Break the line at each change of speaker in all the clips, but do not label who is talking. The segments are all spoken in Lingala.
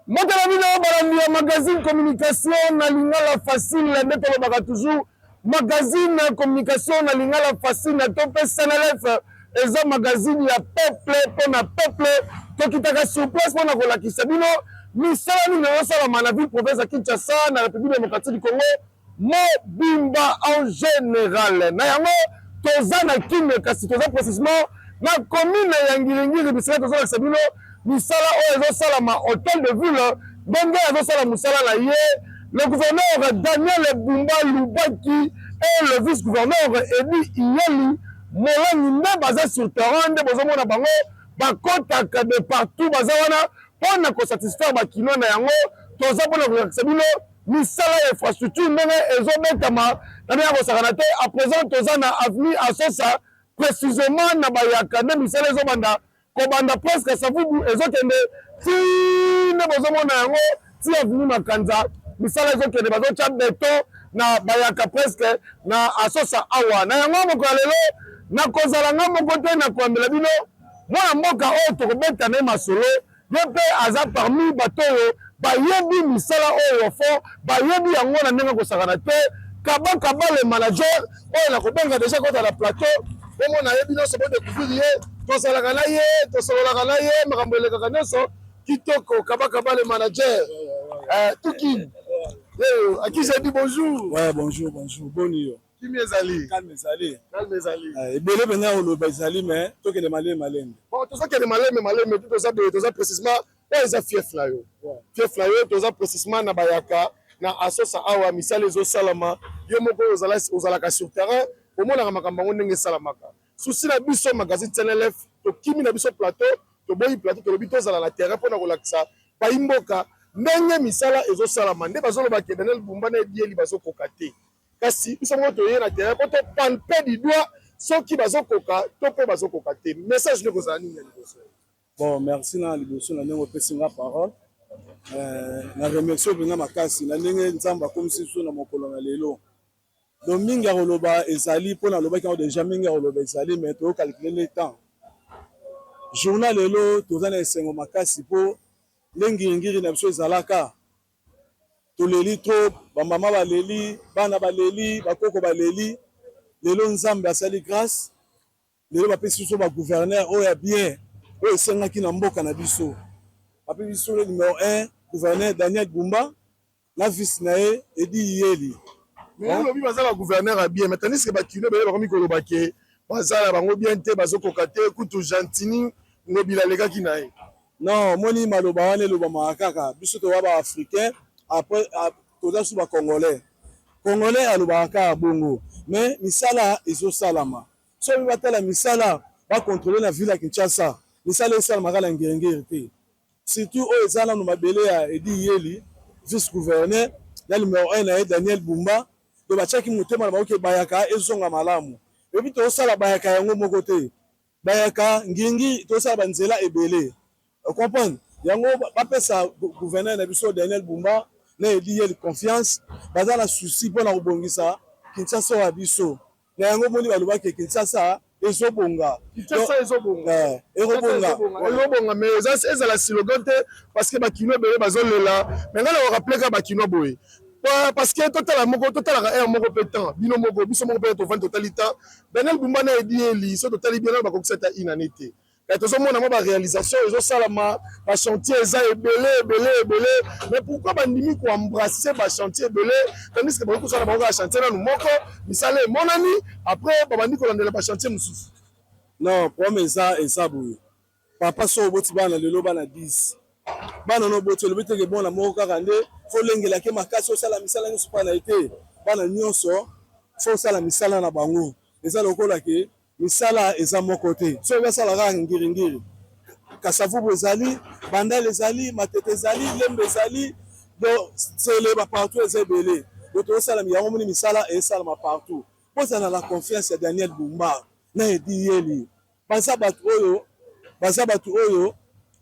Motala bino balandi ya magazine communication na lingala facile nde tolobaka toujours magazine communication na lingala facile na tope Senelef eza magazine ya peuple pona peuple tokitaka sur place pona kolakisa bino misala nini ezosalama na ville province ya Kinshasa na République démocratique du Congo mobimba en général na yango toza na kine kasi toza précisément na commune ya Ngiringiri bisika tozolakisa bino misala oyo ezosalama hôtel de ville ndenge azosala musala na ye le gouverneur Daniel Bumba Lubaki et le vice-gouverneur Edi Iyeli Molangi nde baza sur terrain nde bozomona bango bakotaka de partout baza wana mpona kosatisfaire bakino na yango toza mpona kolakisa bino misala ya infrastructure ndenge ezobetama na ndenge kosakana te à présent toza na avenue Asosa précisément na bayaka nde misala ezobanda kobanda presque savubu ezokende ti nde bozomona yango ti avenue Makanza misala ezokende bazotya beton na bayaka presque na Asosa awa na yango moko ya lelo nakozala nga moko te na koyambela bino mwana mboka oyo tokobeta na ye masolo ye mpe aza parmi bato oyo bayebi misala oyo fo bayebi yango na ndenge kosakana te kabakaba le manager oyo nakobenga deja kota na plateau omona yebi nyonso bodécouvrir ye tosalaka na ye tosololaka na ye makambo elekaka nyonso kitoko kabakaba le manager tuki à qui j'ai dit bonjour.
Ouais, bonjour, bonjour. Bonjour.
Qui m'est allé?
Calme Zali.
Calme Zali.
Et belé bena o lo Zali mais toi que les malais malais.
Bon, tout ça que les malais mais tout ça précisément ils a fief là yo. Fief là yo tout ça précisément na bayaka na Asosa awa misala ezo salama yo moko ozalaka sur terrain au moins na makambo ndenge salamaka. Souci na biso magazine Senelef to kimi na biso plateau to boyi plateau to lobi to zala na terrain pour na kolakisa pa imboka ndenge misala ezo salama nde bazoloba ke Daniel Bumba na Edieli bazokoka te kasi biso moko toye na terrain po to palpe du doigt soki bazokoka to mpe bazokoka te message nde kozala nini ya liboso.
Bon, merci na liboso na ndenge opesi nga parole na remercie obenga makasi na ndenge nzambe akomisi biso na mokolo na lelo donc mingi ya koloba ezali mpo nalobaki yango déjà mingi ya koloba ezali mais tokalcule le temps journal lelo toza na esengo makasi mpo ndengingiri na biso ezalaka toleli trop bamama baleli bana baleli bakoko baleli lelo nzambe asali grâce lelo bapesi biso bagouverneur oyo ya bien oyo esengaki na mboka na biso bapesi biso le numéro 1 gouverneur Daniel Bumba na vice na ye Edi Iyeli
mais lobi bazala gouverneur a bien mais tandis que bakino bele bakomi koloba ke bazala bango bien te bazokoka te kutu gentini ngobila lekaki na ye.
Non, moni maloba wane loba makaka biso to ba africain après toza sous ba congolais. Congolais aloba kaka bongo mais misala ezo salama. So bi batala misala ba contrôler la ville ya Kinshasa. Misala esalama kala ngengere te. Surtout o ezala no mabele ya Edi Iyeli vice gouverneur na numéro 1 na Daniel Bumba do ba chaki motema na baoke bayaka ezonga malamu. Ebi to sala bayaka yango moko te. Bayaka ngingi to sala banzela ebele. Comprendre yango bapesa gouverneur na biso Daniel Bumba na Edi Iyeli confiance baza na souci mpona kobongisa Kinshasa wa biso na yango moni balobaki Kinshasa ezobonga
ezobonga mais ezala slogan te parce que bakino ebele bazolela mais nga na korappeleka bakino boye parce que totalaka aire moko mpe temps bino moko biso moko mpe tovandi totali temps Daniel Bumba na Edi Iyeli so totali bien na bakokisa ta inane te tozomona mo baréalisation ezosalama bachantier eza ebele mais pourquoi bandimi koembrasse bachantier ebele tandis que bakoki kosala bango ya chantier nanu moko misala emonani après babandi kolandela bachantier mosusu.
Non problème eza boye papa so oboti bana lelo bana 10 bana no boti olobi teke bona moko kaka nde fo lengelaki makasi osala misala nyonso mpa na ye te bana nyonso fo osala misala na bango eza lokola ke misala eza moko te so basala kaka ngiringiri kasavubu ezali bandale ezali matete ezali lembe ezali do sele bapartout eza ebele do tozosala yango moni misala esalama partout mpozala na confiance ya Daniel Bumba na Edi Iyeli baza bato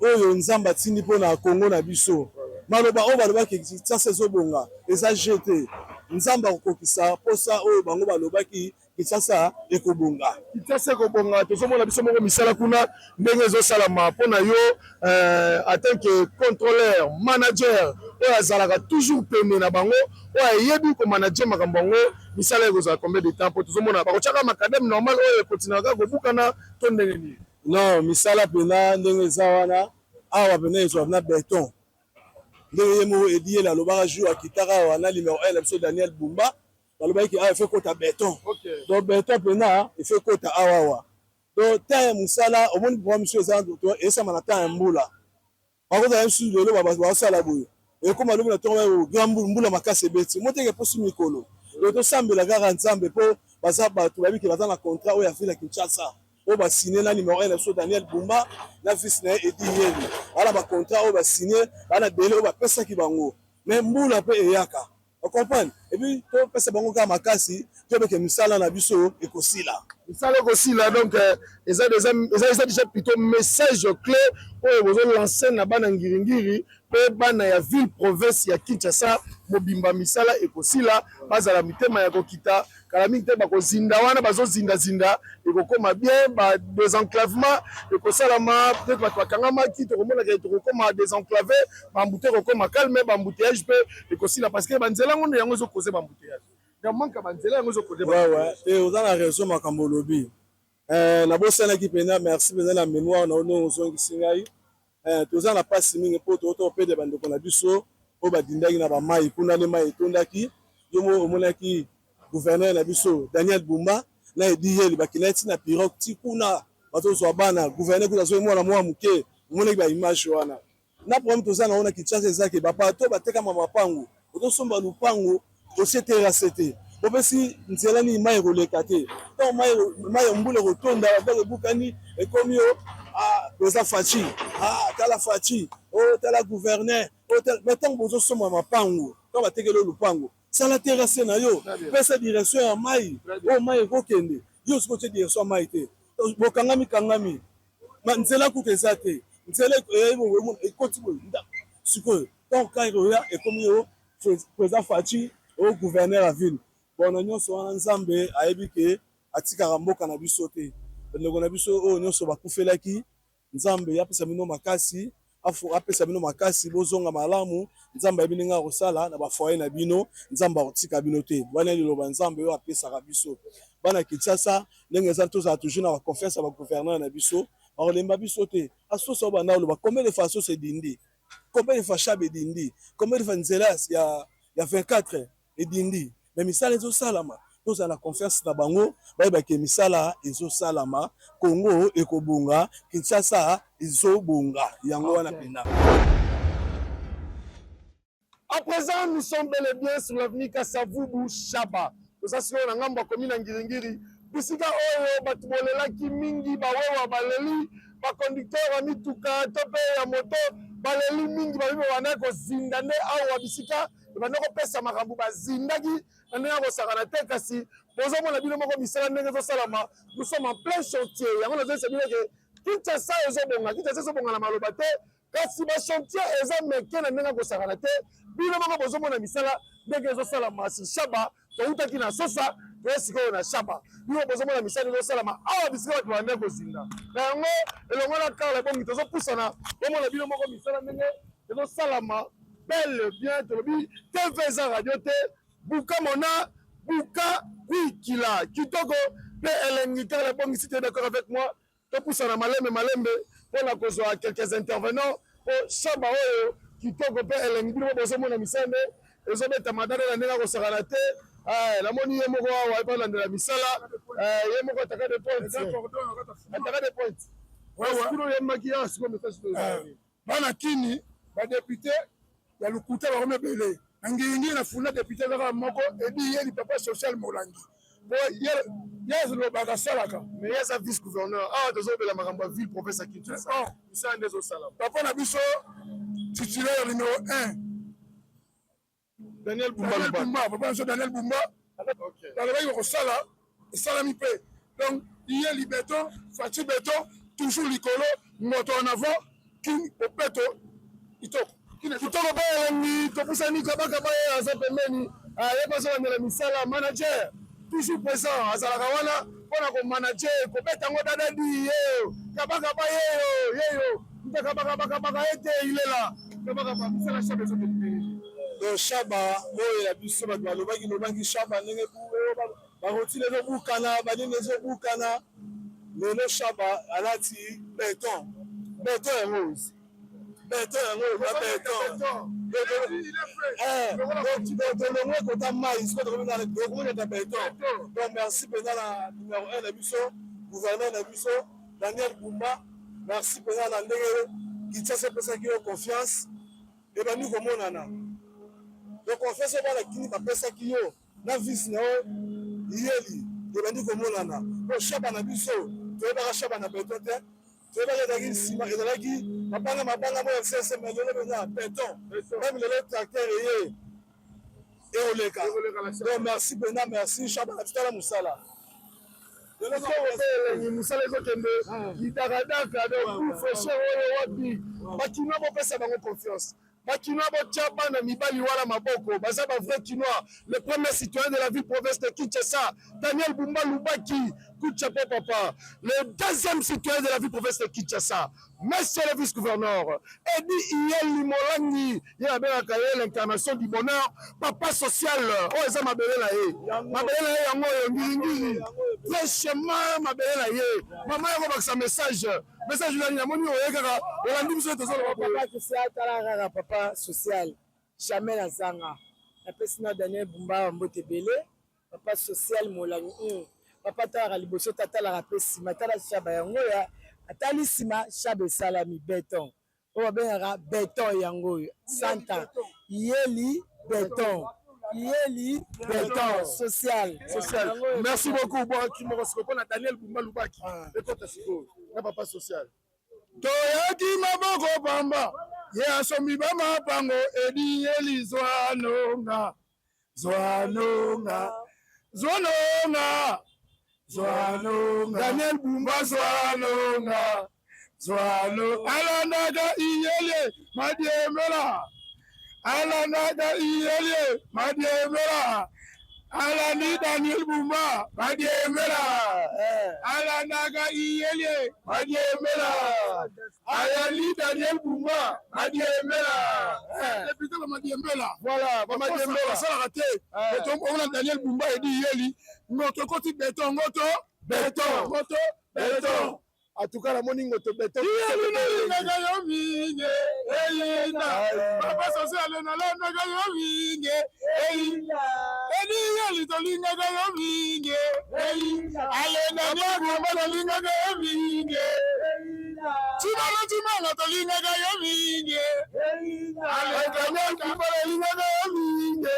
oyo nzambe atindi mpona Kongo na biso maloba oyo balobaki Kinshasa ezobonga eza jete nzambe akokokisa posa oyo bango balobaki Kinshasa ekobonga.
Kinshasa ekobonga tozomona biso moko misala kuna ndenge ezosalama mpona yo en tant que contrôleur manager oyo azalaka toujours pene na bango oyo ayebi komanager makambo yango misala ekozala combien de temps mpo tozomona bakotiaka makademe normal oyo ekotinaka kobukana to ndenge nini?
Non, misala pena ndenge eza wana awa pena ezwa na beton ndenge ye moko edi ye alobaka jour akitaka awa na numéro 1 na biso Daniel Bumba balobaki awa efe kota beton. Donc beton pena efe kota awa donc temps ya mosala omoni problème miso eza esama na temps ya mbula bakozala misu lelo basala boye ekoma lobi na ntongo grand mbula makasi ebeti moteke mposi mikolo donc tosambela kaka nzambe mpo baza bato babiki baza na contrat oyo ya ville ya Kinshasa oyo basigné na numéro 1 na biso Daniel Bumba na fils na ye Edi Yeli bana bacontrat oyo basigné bana dele oyo bapesaki bango mais mbula mpe eyaka ocomprendre epuis topesa bango kaka makasi tobeke misala na biso ekosila
misala ekosila donc eza déjà plutôt message clé oyo bozolance na bana ngiringiri mpe bana ya ville province ya Kinshasa mobimba misala ekosila bazala mitema ya kokita kala mingi te bakozinda wana bazozindazinda ekokoma bien badesenclavement ekosalama peut-être bato bakangamaki tokomonaka tokokoma désenclavé bambute ekokoma calme bambuteyage mpe ekosila parce que banzela ngo nde yango ezokoze bambuteyage manka banzela yango ezokoze
te oza na raison makambo olobi nabosanaki mpena merci mpenza na mémoire na ono ozongisi ngai toza na mpasi mingi mpo topede bandeko na biso oyo badindaki na bamai kuna nde mai etondaki yo mo omonaki gouverneur na biso Daniel Bumba na Edi Yeli bakendaki ti na pirogue ti kuna batozwa bana gouverneur kuna azoi mwana mwa moke omonaki baimage wana na problème toza na wana Kinshasa ezaki bapato batekama mapango otosomba lupango dossier terrasse te opesi nzela nini mai ekoleka te ntango mai mbula ekotonda babeke ebukani ekomi o eza faci tala faci tala gouverneur mais ntango bozosomba mapango ntango batekeli oyo lupango sala terrasse na yo pesa direction ya mai oyo mai ekokende yo soki otie direction ya mai te bokangami nzela kuta eza te nzela ekoti boye sikoyo ntango ka ekoya ekomi o président faci oyo gouverneur ya ville bona nyonso wana nzambe ayebi ke atikaka mboka na biso te bandeko na biso oyo nyonso bakufelaki nzambe apesa bino makasi apesa bino makasi bozonga malamu nzambe ayebi ndenge akosala na bafoye na bino nzambe akotika bino te wana liloba nzambe oyo apesaka biso bana Kinshasa ndenge eza tozala toujours na baconfiance ya bagouverneur na biso bakolemba biso te asosa oyo banda oloba combien de fois asosa edindi combien de fois chabe edindi combien de fois nzela ya 24 edindi mais misala ezosalama tozala na confiance na bango bayebake misala ezosalama Congo ekobonga Kinshasa ezobonga yango wana pena.
À présent, nous sommes bel et bien sur l'avenue Kasavubu Chaba. Nous assurons na ngambo commune ya Ngiringiri. Bisika oyo batu bolelaki mingi bawewa baleli ba conducteur wa mituka tope ya moto baleli mingi babibo wana ko zinda nde awa bisika bana ko pesa makambo bazindaki nde ko sakana te kasi bozo mona bino moko misala ndenge zo salama. Nous sommes en plein chantier. Yango nazo se bino ke Kinshasa ezobonga na maloba te kasi ba chantier eza meke na ndenge ko sakana te bino moko bozo mona misala ndenge zo salama si Chaba to utaki na sosa sikoyo na Chaba bino bozo mona misala zo salama awa bisika bato bande ko zinda na yango elongo na kala bongi tozo pusana bomona bino moko misala ndenge zo salama bel bien tolobi TV za radio te buka mona buka wikila kitoko pe elengita la bongi si tu es d'accord avec moi to pusana malembe pour kozwa quelques intervenants pour Chaba oyo kitoko pe elengita bozo mona misala ezobeta madara na ndenge ko sakana te la moni ye moko awa epana ndela misala ye moko ataka de point kuno ye makia siko message
bana kini ba député ya lukuta ba kome belé ngiringi na funda député kaka moko Edi Yeli papa social molangi bo yes lo baga salaka
mais yes a vice gouverneur tozobela makambo ya ville province ya Kinshasa misala ndezo sala
papa na biso titulaire numéro 1
Daniel Bumba
papa na Daniel Bumba balobaki kokosala esalami mpe donc Yeli béton Faci béton toujours likolo moto en avant king opeto kitoko
kitoko pa elengi topusani kabaka pa ye aza pembeni ye bazolandela misala manager toujours présent azalaka wana mpona komanager kobeta yango dadadi yeyo kabakaba yeyo mpe kabakabakabaka ete ilela kabakaba misala chabe ezokende
donc shaba oyo ya biso bato balobaki shaba ndenge bakotili ezobukana banini ezobukana lelo shaba alati beton yango tolongwe kota mai siko tokominata beton donc merci mpenza na numéro 1 na biso gouverneur na biso Daniel Bumba merci mpenza na ndenge Kinshasa epesaki yo confiance ebandi komonana donc confiance ebana kini bapesaki yo na visi na yo iyeli ebandi komonana po shaba na biso toyebaka shaba na beton te toyebaka ezalaki nsima ezalaki mabanga moyo nseseme lelo mpenza beton meme lelo tracteur eye eoleka donc merci mpenza merci shaba na titala mosala
elengi mosala ezokende lidakadaka donc fresher oyo wapi bakinois bopesa bango confiance bakinois botia bana mibali wana maboko baza bavrai kinois le premier citoyen de la ville province de Kinshasa Daniel Bumba Lubaki Kuchapo Papa le deuxième citoyen de la ville province de Kinshasa monsieur le vice-gouverneur Edi Iyeli Molangi ye abelaka ye l'incarnation du bonheur papa social oyo eza mabele na ye yango oyo ngiringiri fraîchement mabele na ye mama yango bakisa message nani namoni oye kaka olandi biso tozoloba
papa social tala kaka papa social jamais na zanga napesi na Daniel Bumba mbote ebele papa social Molangi papa talaka liboso tatalaka mpe nsima tala shaba yango ya atali nsima shaba esalami beton oyo babengaka beton yango oyo santa iyeli beton social.
Merci beaucoup bon kimoko siko mpona Daniel Bumba Lubaki ekota sikoyo na papa social toyaki maboko pamba ye asomi bamapango ediyeli zwanonga Daniel Bumba Zwano alandaka iyele madiemela alani Daniel Bumba madiemela alandaka iyele madiemela alani Daniel Bumba madiemela député ba madiemela voilà ba madiemela sala te on a Daniel Bumba edi iyeli ngoto koti beton en tout cas la morning ngoto beton yelina yo minge elina papa social na lana yo minge elina edi yeli to linga yo minge elina alena ni baba linga yo minge chimala to linga yo minge elina alena ni baba linga yo minge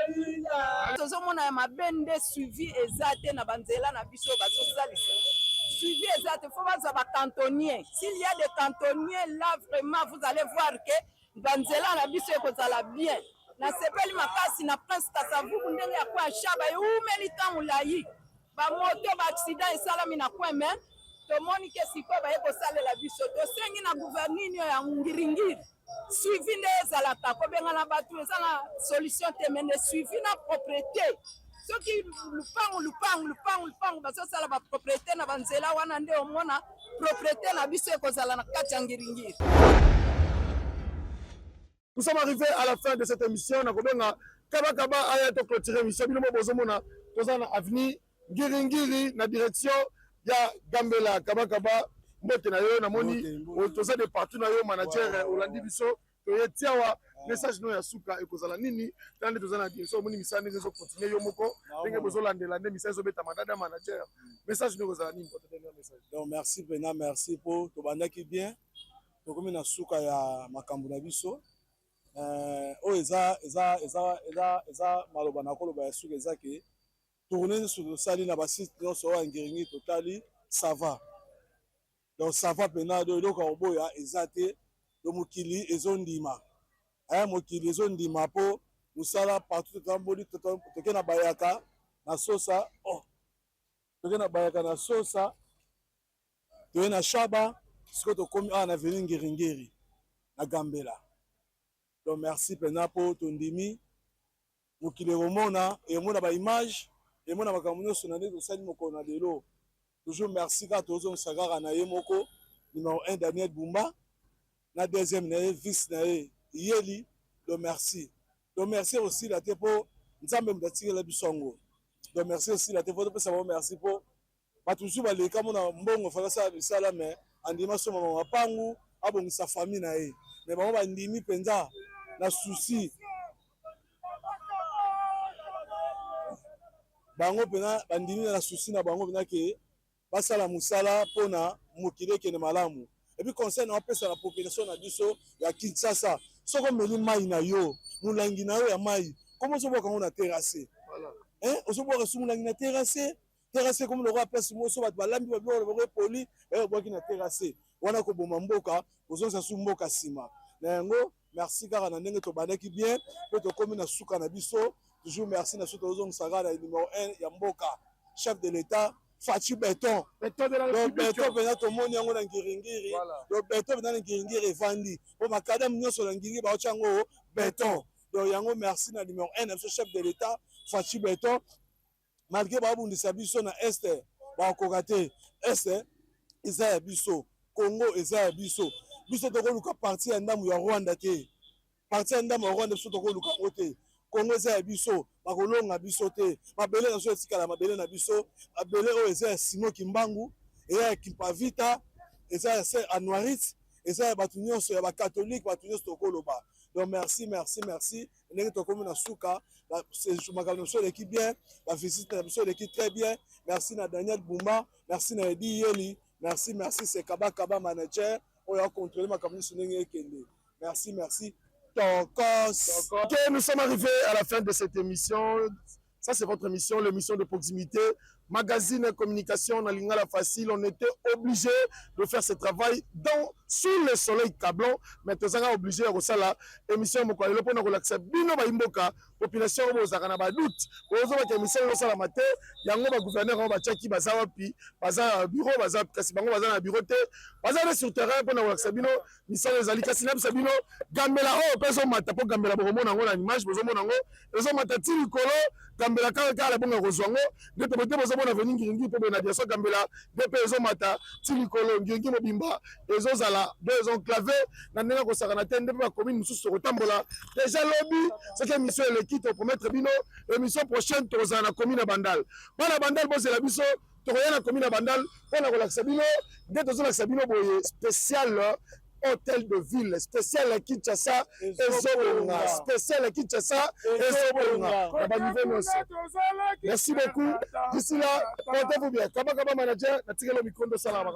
elina
tozomona ya mabende suivi ezate na banzela na biso bazosalisa suivi exact, il faut voir ça cantonnier. S'il y a des cantonniers là, vraiment, vous allez voir que Banzela na biso ekozala bien. Na sepeli makasi na Prince Kasavubu ndenge ya kwa shaba umeli tamulayi. Ba moto ba accident esalami na kwa men. To moni ke siko ba yeko sale la biso. To sengi na gouvernement ya ngiringiri. Suivi nde ezalaka ko benga na batu ezala solution temene suivi na propriété. Soki lupangu basosala ba propriété na banzela wana nde omona propriété na biso ekozala na kati ya ngiringiri.
Nous sommes arrivés à la fin de cette émission. Nakobenga Kabakaba aya to clôturer émission bino bozomona tozana avenue Ngiringiri na direction ya Gambela Kabakaba mbote na yo namoni toza de partout na yo manager Olandi biso toyetiawa message no ya suka ekozala nini tande tozana direction moni misane ngezo continuer yo moko ndenge bozolandela nde misane zobeta mandada manager message no ekozala nini pour te donner un message.
Donc merci Bena, merci pour tobandaki bien tokomi na suka ya makambo na biso oyo eza maloba na koloba ya suka eza ke tourner sur tosali na basite nyonso oyo ya Ngiringi totali ça va. Donc ça va pena do eloko oboya eza te do mokili ezondima mokili ezondima po musala partout totamboli toke na bayaka na sosa toke na bayaka na sosa toye na shaba siko tokomi awa na veni Ngiringiri na Gambela. Donc merci pena po tondimi mokili omona ba image et moi na makambo nyonso na nde tosali mokolo na lelo. Toujours merci kaka tozongisa kaka na ye moko numéro 1 Daniel Bumba na deuxième na ye vice na ye Yeli donc merci. Donc merci aussi la te po nzambe mutatikela biso yango. Donc merci aussi la te po topesa bango merci po batusu baleka mona mbongo falasa bisala mais andima so mama mapangu abongisa famille na ye mais bango bandimi penza na souci bango pena bandimi na souci na bango pena ke basala musala pona mokili ekende malamu. Et puis conseil na opesa la population na biso ya Kinshasa soko meli mai na yo mulangi na yo ya mai comment so boka ngona terrasse voilà hein oso boka su mulangi na terrasse comme le roi pesa moso bat balambi ba bo poli boki na terrasse wana ko boma mboka ozonsa su mboka sima na yango merci kaka na ndenge to bandaki bien pe to komi na suka na biso toujours merci na soto ozongisa kaka na numéro 1 ya mboka chef de l'état Fachi Béton. Béton de la République. Béton pena to moni yango na ngiringiri. Donc Béton pena na ngiringiri evandi. Po makadam nyonso na ngiringiri ba ochango Béton. Donc yango merci na numéro 1 na chef de l'état Fachi Béton. Malgré ba bundisa biso na est ba kokate est Isa biso Congo Isa biso. Biso to ko luka parti ya ndamu ya Rwanda te. Parti ya ndamu ya Rwanda biso to ko luka ote. Congo Isa biso bakolonga biso te mabele na so etikala mabele na biso abele oyo eza ya Simon Kimbangu eza ya Kimpavita eza ya Sœur Anouarit eza ya bato nyonso ya bakatholike bato nyonso tokoloba. Donc merci ndenge tokomi na suka makambo biso eleki bien bavisite na biso eleki très bien. Merci na Daniel Bumba, merci na Edi Yeli, merci c'est Kaba manager oyo akontrole makambo nyonso ndenge ekende. Merci.
Ok, nous sommes arrivés à la fin de cette émission. Ça, c'est votre émission, l'émission de proximité. Magazine communication dans Lingala Facile. On était obligé de faire ce travail sous le soleil cablant. Mais nous sommes obligés de faire la émission. Nous avons relaxé. Bino Baimboka, population, vous avez un doute. Vous avez une émission, vous avez un matin. Il y a un gouverneur, vous avez un bazar, bazar bureau, bazar Kasibango, bazar bureau. Bazar sur terrain, pour nous relaxer. Bino, mission les Ali Kasinab, Sabino, Gambela, personne m'a tapé Gambela, pour moi, on a une image, pour moi, on a un colo, Gambela, quand la bonne rejoint, de te mettre on a venu ngiringi pe na biaso Gambela depuis ezo mata tilikolo ngiringi mobimba ezo zala deux ont clavé na ndenge ko saka na tende ba commune mususu kotambola déjà lobby cette émission est l'équipe pour mettre bino émission prochaine toza na commune Bandal bana Bandal bosse la biso to koya na commune Bandal pona ko laksa bino de tozo laksa bino boye spécial hôtel de ville spécial Kinshasa ezobonga spécial Kinshasa ezobonga na ba niveau nyonso. Merci beaucoup. D'ici là, portez-vous bien. Kaba manager, na tigelo mikondo salama.